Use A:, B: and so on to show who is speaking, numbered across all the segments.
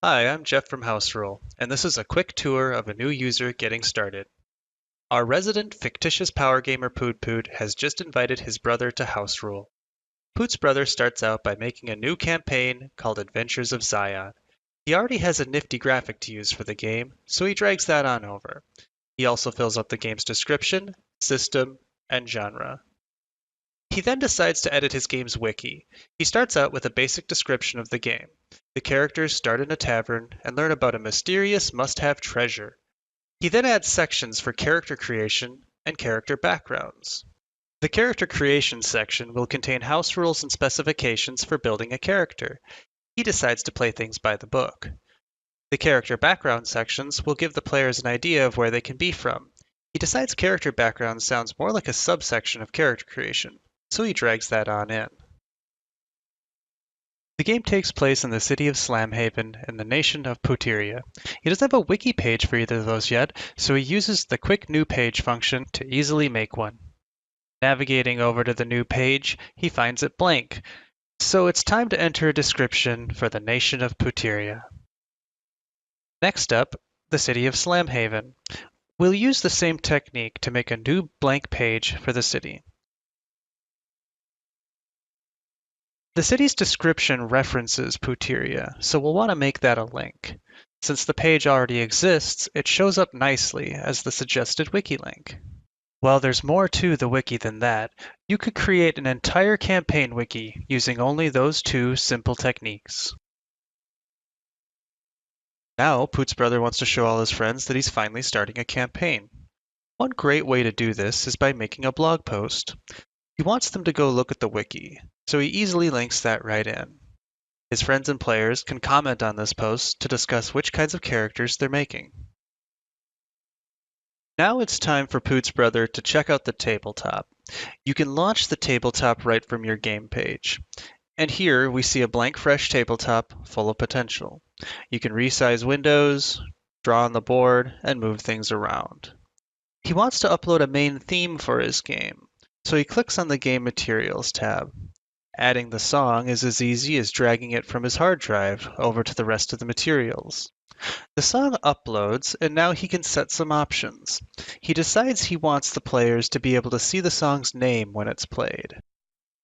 A: Hi, I'm Jeff from House Rule, and this is a quick tour of a new user getting started. Our resident fictitious power gamer Poot Poot has just invited his brother to House Rule. Poot's brother starts out by making a new campaign called Adventures of Zion. He already has a nifty graphic to use for the game, so he drags that on over. He also fills out the game's description, system, and genre. He then decides to edit his game's wiki. He starts out with a basic description of the game. The characters start in a tavern and learn about a mysterious must-have treasure. He then adds sections for character creation and character backgrounds. The character creation section will contain house rules and specifications for building a character. He decides to play things by the book. The character background sections will give the players an idea of where they can be from. He decides character background sounds more like a subsection of character creation, so he drags that on in. The game takes place in the city of Slamhaven and the nation of Puteria. He doesn't have a wiki page for either of those yet, so he uses the quick new page function to easily make one. Navigating over to the new page, he finds it blank, so it's time to enter a description for the nation of Puteria. Next up, the city of Slamhaven. We'll use the same technique to make a new blank page for the city. The city's description references Puteria, so we'll want to make that a link. Since the page already exists, it shows up nicely as the suggested wiki link. While there's more to the wiki than that, you could create an entire campaign wiki using only those two simple techniques. Now, Poot's brother wants to show all his friends that he's finally starting a campaign. One great way to do this is by making a blog post. He wants them to go look at the wiki, so he easily links that right in. His friends and players can comment on this post to discuss which kinds of characters they're making. Now it's time for Poot's brother to check out the tabletop. You can launch the tabletop right from your game page. And here we see a blank fresh tabletop full of potential. You can resize windows, draw on the board, and move things around. He wants to upload a main theme for his game, so he clicks on the Game Materials tab. Adding the song is as easy as dragging it from his hard drive over to the rest of the materials. The song uploads, and now he can set some options. He decides he wants the players to be able to see the song's name when it's played.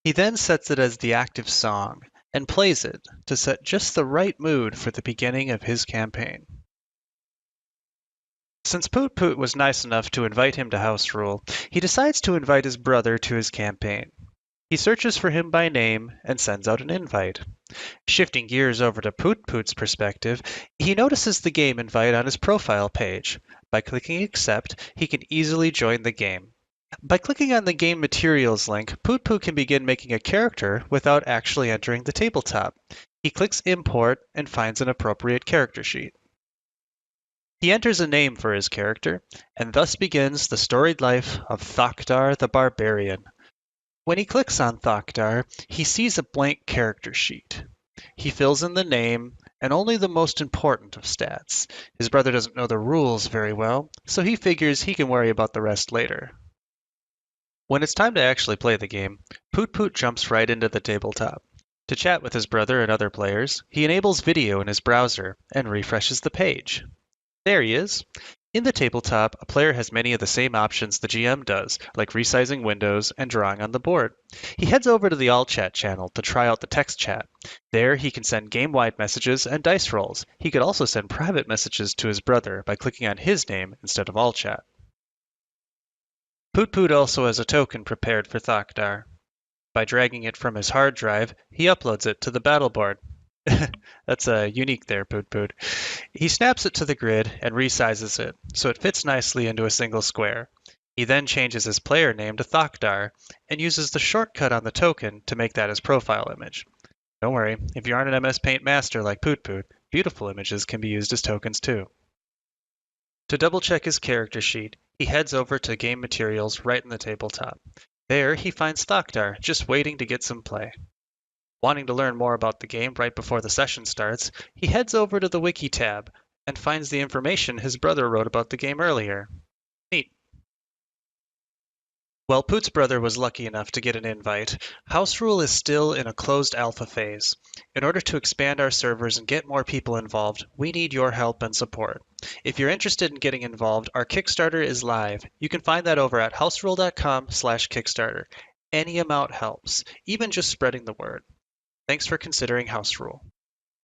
A: He then sets it as the active song and plays it to set just the right mood for the beginning of his campaign. Since Poot Poot was nice enough to invite him to House Rule, he decides to invite his brother to his campaign. He searches for him by name and sends out an invite. Shifting gears over to Poot Poot's perspective, he notices the game invite on his profile page. By clicking accept, he can easily join the game. By clicking on the game materials link, Poot Poot can begin making a character without actually entering the tabletop. He clicks import and finds an appropriate character sheet. He enters a name for his character, and thus begins the storied life of Thokdar the Barbarian. When he clicks on Thokdar, he sees a blank character sheet. He fills in the name and only the most important of stats. His brother doesn't know the rules very well, so he figures he can worry about the rest later. When it's time to actually play the game, Poot Poot jumps right into the tabletop. To chat with his brother and other players, he enables video in his browser and refreshes the page. There he is. In the tabletop, a player has many of the same options the GM does, like resizing windows and drawing on the board. He heads over to the All Chat channel to try out the text chat. There, he can send game-wide messages and dice rolls. He could also send private messages to his brother by clicking on his name instead of All Chat. Poot Poot also has a token prepared for Thokdar. By dragging it from his hard drive, he uploads it to the battle board. That's unique there, Poot Poot. He snaps it to the grid and resizes it, so it fits nicely into a single square. He then changes his player name to Thokdar and uses the shortcut on the token to make that his profile image. Don't worry, if you aren't an MS Paint master like Poot Poot, beautiful images can be used as tokens too. To double check his character sheet, he heads over to Game Materials right in the tabletop. There, he finds Thokdar, just waiting to get some play. Wanting to learn more about the game right before the session starts, he heads over to the Wiki tab and finds the information his brother wrote about the game earlier. Neat. While Poot's brother was lucky enough to get an invite, House Rule is still in a closed alpha phase. In order to expand our servers and get more people involved, we need your help and support. If you're interested in getting involved, our Kickstarter is live. You can find that over at houserule.com/Kickstarter. Any amount helps, even just spreading the word. Thanks for considering House Rule.